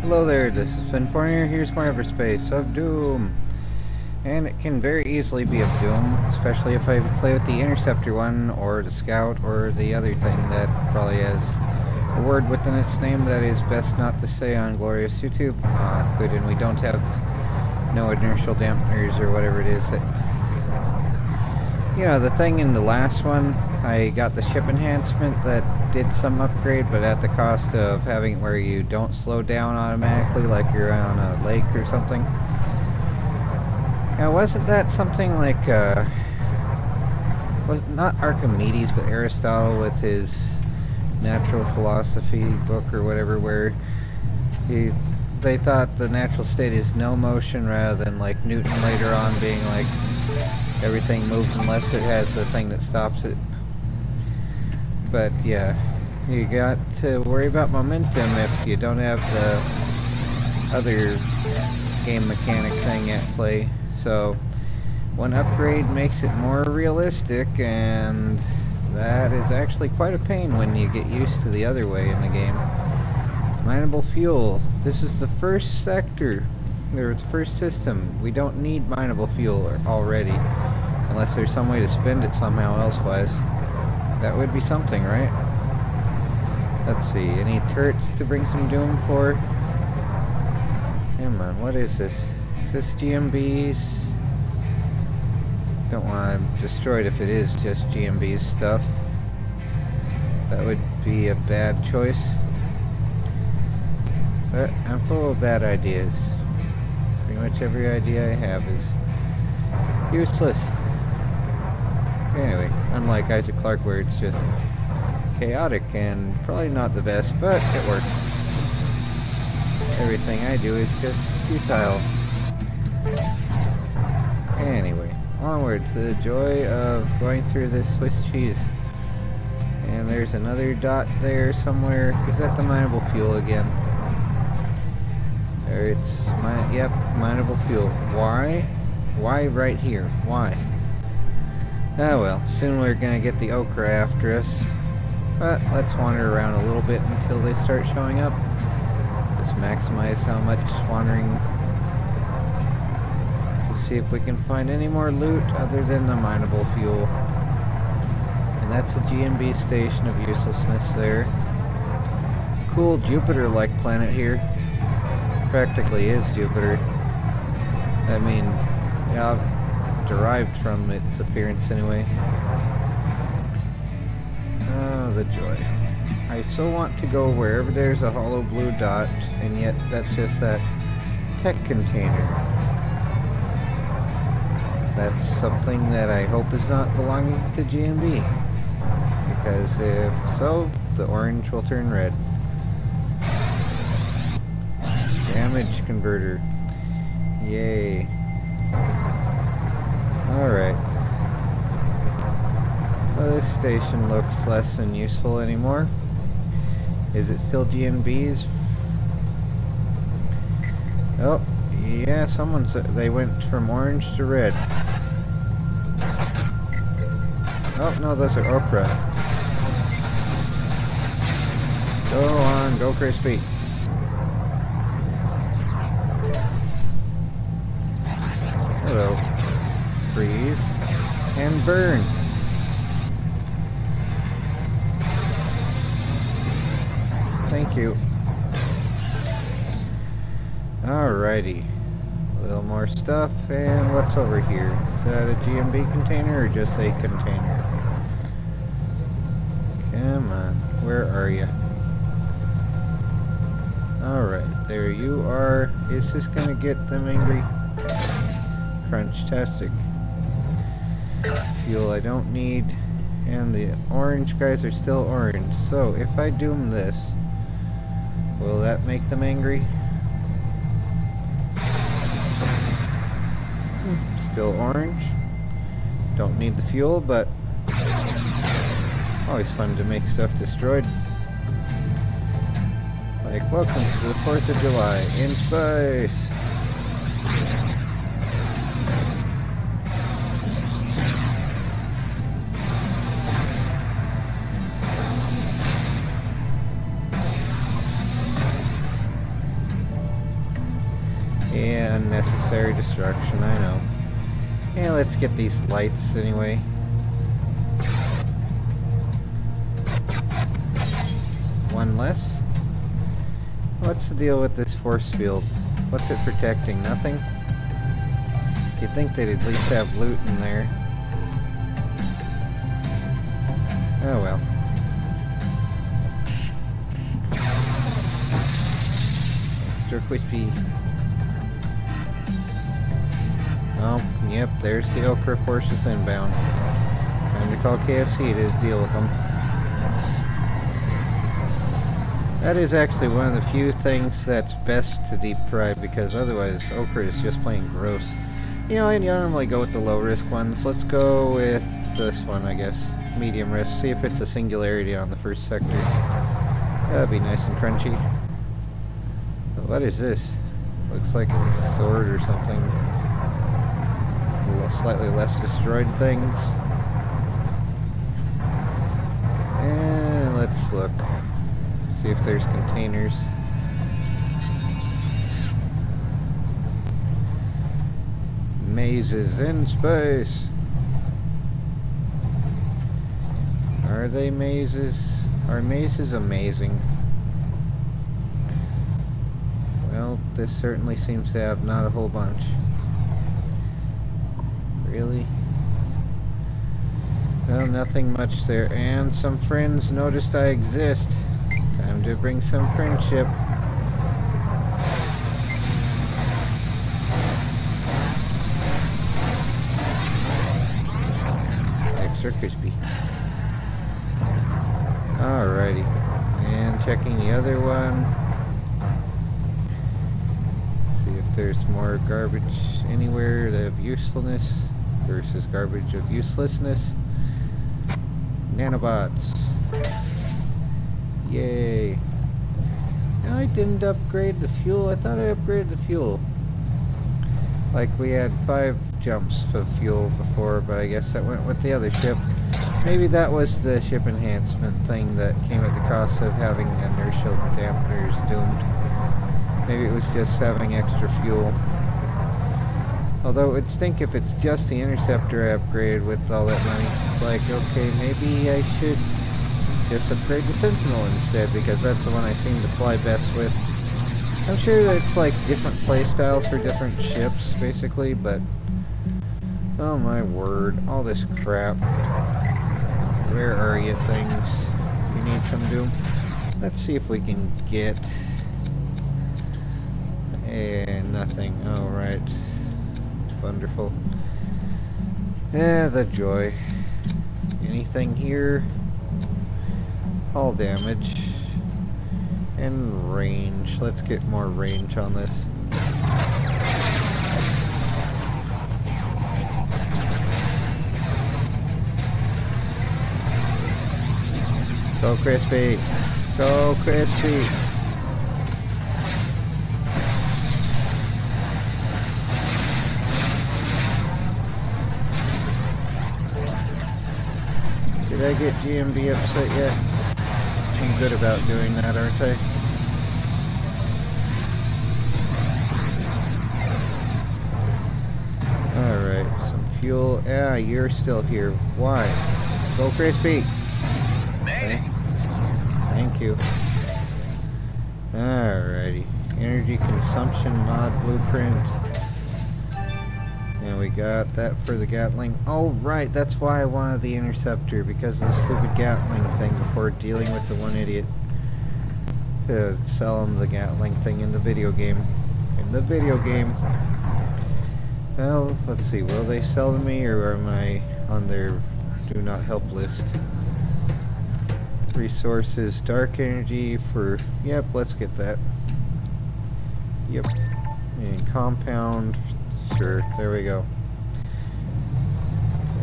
Hello there, this is Finfornier. Here's more EverSpace of Doom. And it can very easily be of Doom, especially if I play with the Interceptor one, or the Scout, or the other thing that probably has a word within its name that is best not to say on glorious YouTube. Good, and we don't have no inertial dampeners or whatever it is that... You know, the thing in the last one, I got the ship enhancement that did some upgrade, but at the cost of having it where you don't slow down automatically like you're on a lake or something. Now, wasn't that something like, was not Archimedes, but Aristotle with his natural philosophy book or whatever, where they thought the natural state is no motion rather than like Newton later on being like everything moves unless it has the thing that stops it. But yeah, you got to worry about momentum if you don't have the other game mechanic thing at play. So one upgrade makes it more realistic, and that is actually quite a pain when you get used to the other way in the game. Mineable fuel. This is the first sector, or the first system. We don't need mineable fuel already, unless there's some way to spend it somehow elsewise. That would be something, right? Let's see, any turrets to bring some Doom for? Come on, what is this? Is this GMBs? Don't want to destroy it if it is just GMB's stuff. That would be a bad choice. But I'm full of bad ideas. Pretty much every idea I have is useless. Anyway, unlike Isaac Clarke where it's just chaotic and probably not the best, but it works. Everything I do is just futile. Anyway, onward to the joy of going through this Swiss cheese. And there's another dot there somewhere. Is that the mineable fuel again? There it's yep, mineable fuel. Why? Why right here? Why? Ah well, soon we're gonna get the Okra after us. But let's wander around a little bit until they start showing up. Just maximize how much wandering to see if we can find any more loot other than the mineable fuel. And that's a GMB station of uselessness there. Cool Jupiter-like planet here. Practically is Jupiter. I mean, yeah, derived from its appearance anyway. Oh, the joy. I so want to go wherever there's a hollow blue dot, and yet that's just that tech container. That's something that I hope is not belonging to GMB. Because if so, the orange will turn red. Damage converter. Yay. Alright. Well, this station looks less than useful anymore. Is it still GMB's? Oh, yeah, someone said they went from orange to red. Oh, no, those are Okra. Go on, go crispy. Hello. Freeze. And burn. Thank you. Alrighty. A little more stuff, and what's over here? Is that a GMB container or just a container? Come on, where are you? Alright, there you are. Is this gonna get them angry? Crunch-tastic. Fuel I don't need, and the orange guys are still orange. So if I doom this, will that make them angry? Still orange. Don't need the fuel, but always fun to make stuff destroyed. Like, welcome to the 4th of July in space! Unnecessary destruction, I know. Yeah, let's get these lights anyway. One less. What's the deal with this force field? What's it protecting? Nothing? You'd think they'd at least have loot in there. Oh well. Extra crispy. Oh, yep, there's the Okra forces inbound. Time to call KFC to deal with them. That is actually one of the few things that's best to deep fry, because otherwise Okra is just plain gross. You know, I normally go with the low risk ones. Let's go with this one, I guess. Medium risk. See if it's a singularity on the first sector. That'd be nice and crunchy. But what is this? Looks like a sword or something. Slightly less destroyed things. And let's look. See if there's containers. Mazes in space. Are they mazes? Are mazes amazing? Well, this certainly seems to have not a whole bunch. Really? Well, nothing much there. And some friends noticed I exist. Time to bring some friendship. Extra crispy. Alrighty. And checking the other one. See if there's more garbage anywhere of usefulness versus garbage of uselessness. Nanobots. Yay. I didn't upgrade the fuel. I thought I upgraded the fuel. Like we had 5 jumps of fuel before, but I guess that went with the other ship. Maybe that was the ship enhancement thing that came at the cost of having inertial dampeners doomed. Maybe it was just having extra fuel. Although it would stink if it's just the interceptor I upgraded with all that money. It's like, okay, maybe I should just upgrade the sentinel instead, because that's the one I seem to fly best with. I'm sure that it's like different playstyles for different ships, basically, but oh my word, all this crap. Where are you things? You need some Doom? Let's see if we can get nothing. Oh right. Wonderful. The joy. Anything here? All damage. And range. Let's get more range on this. So crispy. So crispy. Did I get GMB upset yet? I'm good about doing that, aren't I? Alright, some fuel. Ah, you're still here. Why? Go crispy! Thank you. Alrighty. Energy consumption mod blueprint. And we got that for the Gatling. Oh, right, that's why I wanted the interceptor, because of the stupid Gatling thing before dealing with the one idiot. To sell him the Gatling thing in the video game. In the video game. Well, let's see, will they sell to me, or am I on their do not help list? Resources, dark energy for, yep, let's get that. Yep. And compound, sure, there we go.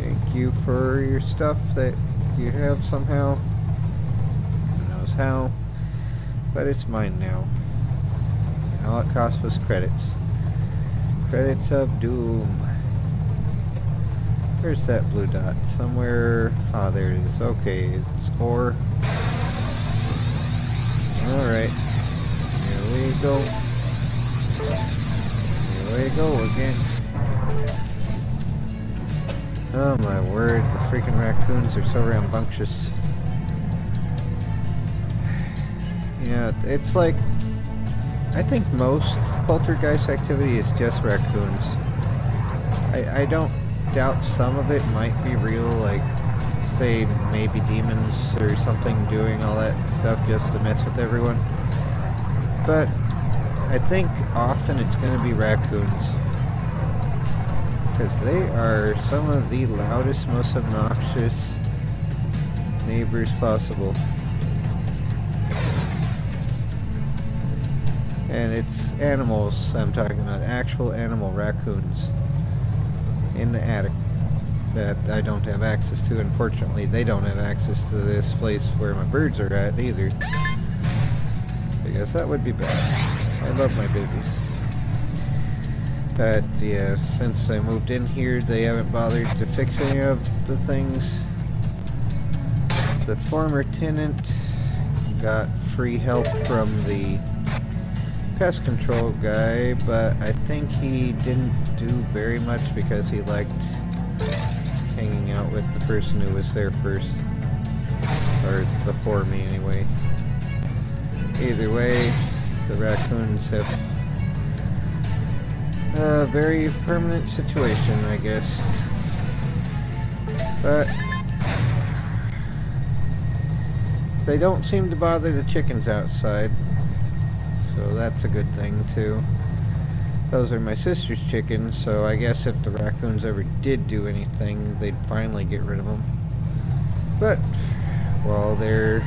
Thank you for your stuff that you have somehow. Who knows how, but it's mine now. And all it cost was credits. Credits of Doom. Where's that blue dot? Somewhere. Ah, there it is. Okay, it's ore. Alright. Here we go. Here they go again. Oh my word, the freaking raccoons are so rambunctious. Yeah, it's like, I think most poltergeist activity is just raccoons. I don't doubt some of it might be real, like, say, maybe demons or something doing all that stuff just to mess with everyone. But I think often it's going to be raccoons. Because they are some of the loudest, most obnoxious neighbors possible. And it's animals I'm talking about, actual animal raccoons in the attic that I don't have access to. Unfortunately, they don't have access to this place where my birds are at either. I guess that would be bad. I love my babies. But yeah, since I moved in here, they haven't bothered to fix any of the things. The former tenant got free help from the pest control guy, but I think he didn't do very much because he liked hanging out with the person who was there first. Or before me, anyway. Either way, the raccoons have a very permanent situation, I guess. But they don't seem to bother the chickens outside, so that's a good thing too. Those are my sister's chickens, so I guess if the raccoons ever did do anything, they'd finally get rid of them. But while they're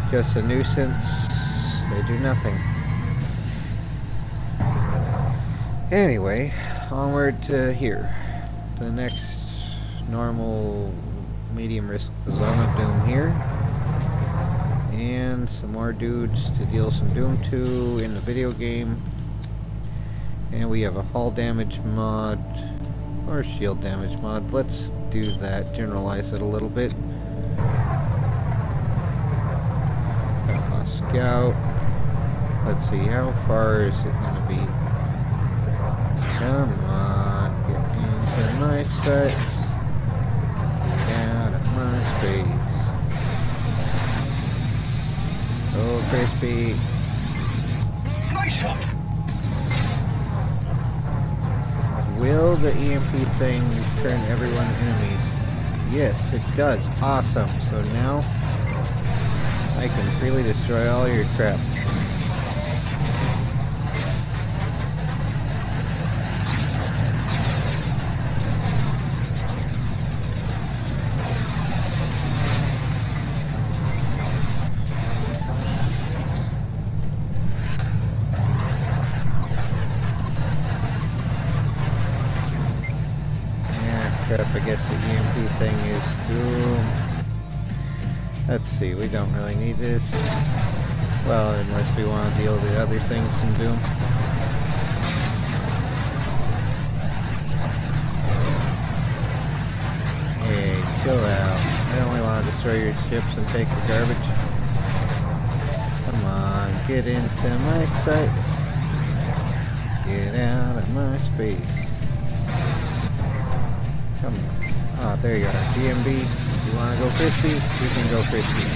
just a nuisance, they do nothing. Anyway, onward to here. The next normal medium risk zone of Doom here. And some more dudes to deal some Doom to in the video game. And we have a hull damage mod, or shield damage mod. Let's do that, generalize it a little bit. Scout. Let's see, how far is it going to be? Come on, get into my sights. Get out of my space. Oh, crispy. Nice shot. Will the EMP thing turn everyone enemies? Yes, it does. Awesome. So now I can freely destroy all your crap. I guess the EMP thing is Doom. Let's see, we don't really need this. Well, unless we want to deal with the other things in Doom. Hey, chill out. I only want to destroy your ships and take the garbage. Come on, get into my sights. Get out of my space. Come on. Oh, there you are. GMB. You want to go frisbee? You can go frisbee.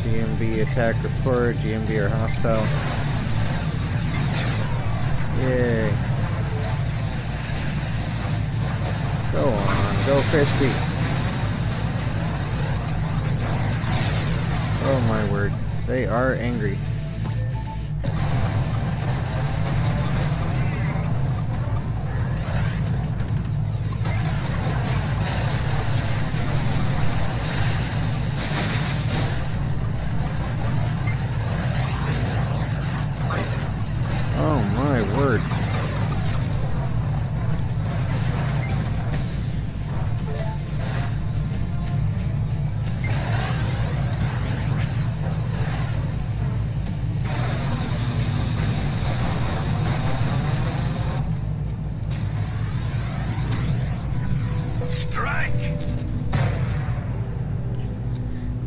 GMB attack report. GMB are hostile. Yay. Go on. Go frisbee. Oh my word. They are angry. Oh my word.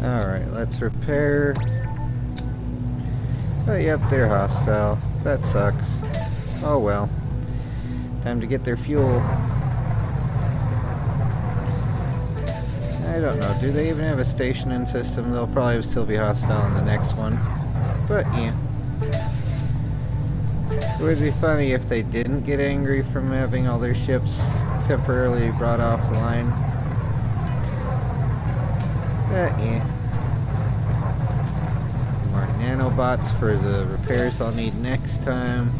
Alright, let's repair. Oh, yep, they're hostile. That sucks. Oh well. Time to get their fuel. I don't know. Do they even have a stationing system? They'll probably still be hostile in the next one. But, yeah. It would be funny if they didn't get angry from having all their ships temporarily brought off the line. But, yeah. More nanobots for the repairs I'll need next time.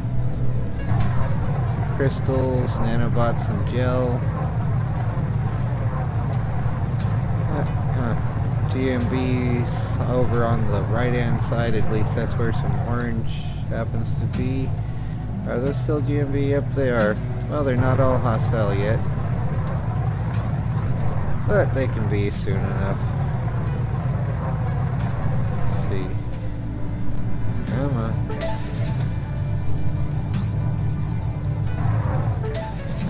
Some crystals, nanobots, and gel. GMBs over on the right hand side, at least that's where some orange happens to be. Are those still GMB? Yep, they are. Well, they're not all hostile yet, but they can be soon enough. Let's see. Come on.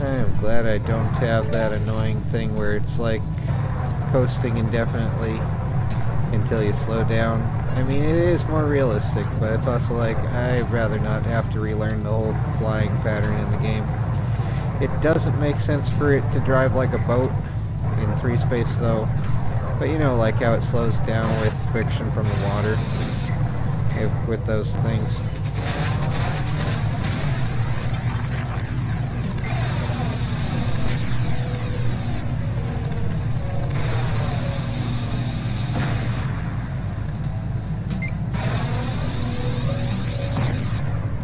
I'm glad I don't have that annoying thing where it's like coasting indefinitely until you slow down. I mean, it is more realistic, but it's also like, I'd rather not have to relearn the whole flying pattern in the game. It doesn't make sense for it to drive like a boat in EverSpace though, but you know, like how it slows down with friction from the water, with those things.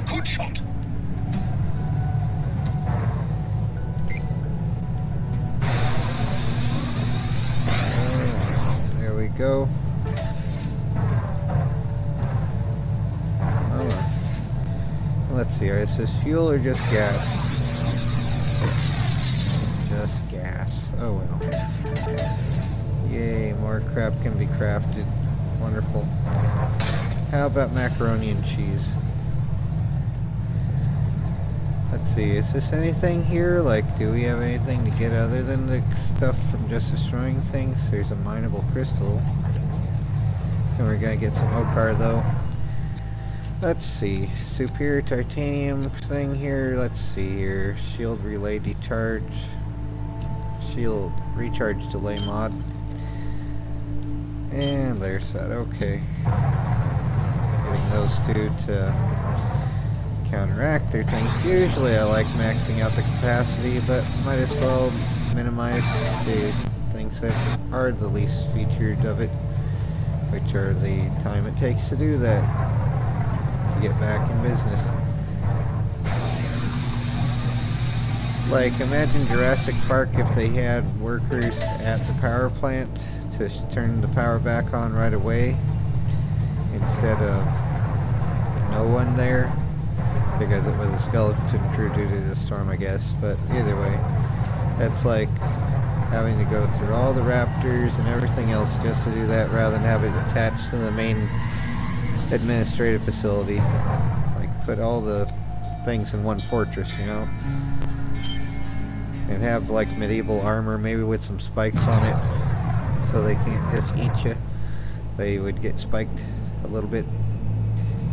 Good shot. There we go. Let's see, is this fuel or just gas? Just gas. Oh well. Yay, more crap can be crafted. Wonderful. How about macaroni and cheese? Let's see, is this anything here? Like, do we have anything to get other than the stuff from just destroying things? There's a mineable crystal. And we're gonna get some Okar though. Let's see, superior titanium thing here. Let's see here, shield relay decharge, shield recharge delay mod, and there's that. Okay, getting those two to counteract their things. Usually I like maxing out the capacity, but might as well minimize the things that are the least featured of it, which are the time it takes to do that. Get back in business. Like, imagine Jurassic Park if they had workers at the power plant to turn the power back on right away instead of no one there, because it was a skeleton crew due to the storm, I guess. But either way, that's like having to go through all the raptors and everything else just to do that, rather than have it attached to the main administrative facility. Like, put all the things in one fortress, you know, and have like medieval armor, maybe with some spikes on it, so they can't just eat you. They would get spiked a little bit,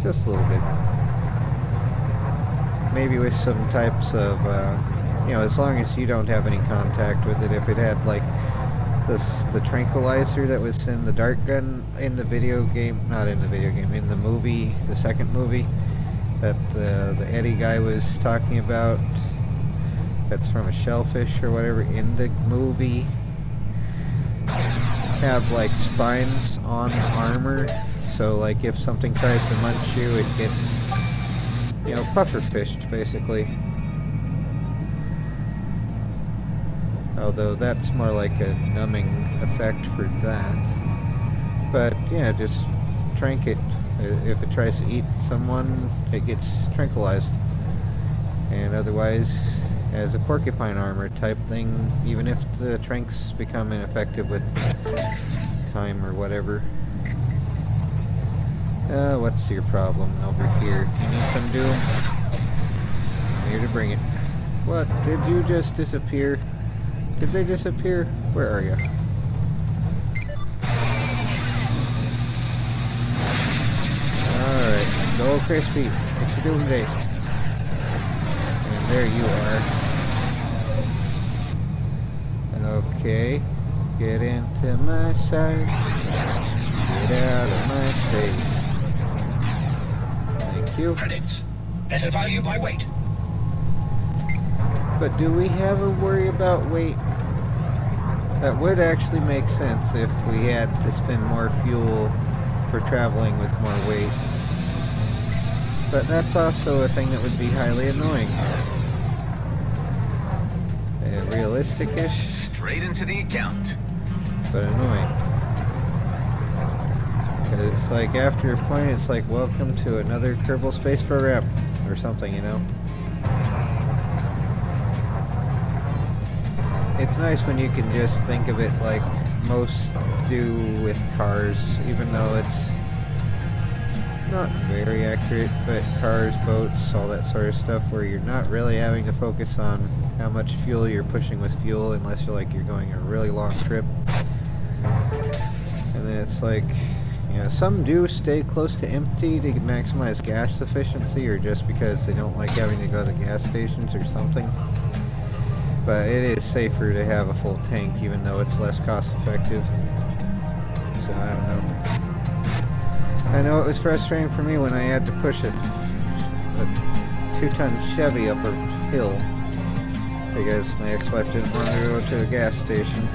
just a little bit. Maybe with some types of, you know, as long as you don't have any contact with it. If it had like the tranquilizer that was in the dart gun in the video game, not in the video game, in the movie, the second movie that the Eddie guy was talking about, that's from a shellfish or whatever in the movie, have like spines on the armor, so like if something tries to munch you, it gets, you know, puffer fished basically. Although that's more like a numbing effect for that. But yeah, just trank it. If it tries to eat someone, it gets tranquilized. And otherwise, as a porcupine armor type thing, even if the tranks become ineffective with time or whatever. What's your problem over here? You need some Doom? I'm here to bring it. What? Did you just disappear? Did they disappear? Where are you? Go, Crispy. What you doing today? And there you are. Okay. Get into my sight. Get out of my face. Thank you. Credits. Better value by weight. But do we have a worry about weight? That would actually make sense if we had to spend more fuel for traveling with more weight. But that's also a thing that would be highly annoying. And realistic-ish, Straight into the account. but annoying. 'Cause it's like, after a point, it's like, welcome to another Kerbal Space Program, or something, you know? It's nice when you can just think of it like most do with cars, even though it's not very accurate, but cars, boats, all that sort of stuff, where you're not really having to focus on how much fuel you're pushing with fuel unless you're going a really long trip. And then it's like, you know, some do stay close to empty to maximize gas efficiency, or just because they don't like having to go to gas stations or something. But it is safer to have a full tank, even though it's less cost effective. So I don't know. I know it was frustrating for me when I had to push a 2-ton Chevy up a hill because my ex-wife didn't want to go to the gas station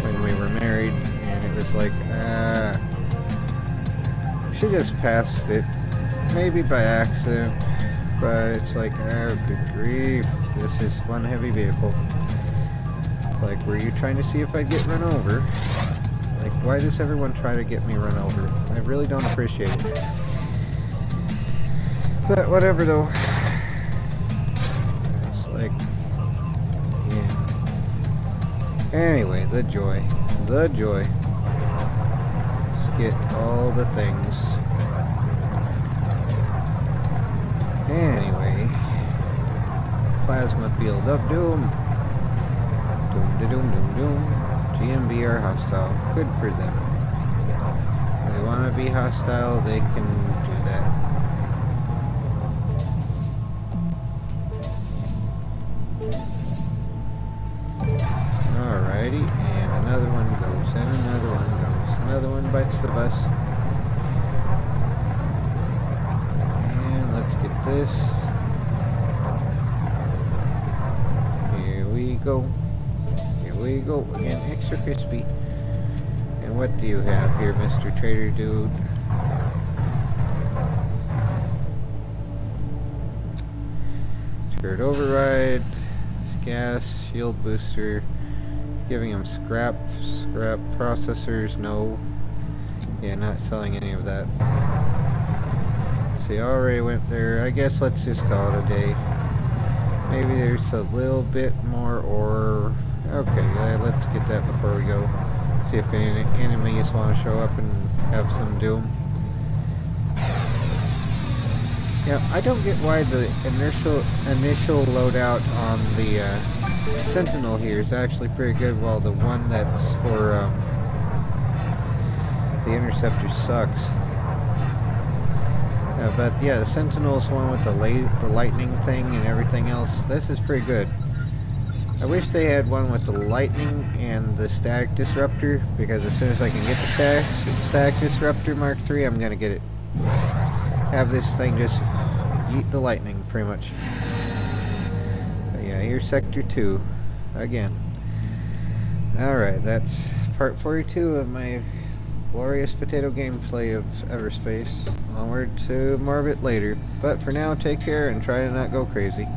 when we were married, and it was like, she just passed it, maybe by accident, but it's like, oh, good grief. This is one heavy vehicle. Like, were you trying to see if I'd get run over? Like, why does everyone try to get me run over? I really don't appreciate it. But whatever, though. It's like, yeah. Anyway, the joy. The joy. Let's get all the things. Anyway. Plasma field of doom. Doom da doom doom doom. GMB are hostile. Good for them. If they want to be hostile, they can do that. Alrighty, and another one goes, and another one goes. Another one bites the bus. And let's get this. Go. Here we go again, extra crispy. And what do you have here, Mr. Trader Dude? Turret override, gas, shield booster, giving him scrap processors, no. Yeah, not selling any of that. See, I already went there. I guess let's just call it a day. Maybe there's a little bit more ore. Okay, let's get that before we go. See if any enemies want to show up and have some doom. Yeah, I don't get why the initial loadout on the sentinel here is actually pretty good, while the one that's for the interceptor sucks. But yeah, the Sentinel's one with the lightning thing and everything else. This is pretty good. I wish they had one with the lightning and the static disruptor, because as soon as I can get the static disruptor Mark III, I'm gonna get it. Have this thing just eat the lightning, pretty much. But yeah, here's Sector 2 again. Alright, that's part 42 of my glorious potato gameplay of EverSpace. Onward to more of it later. But for now, take care and try to not go crazy.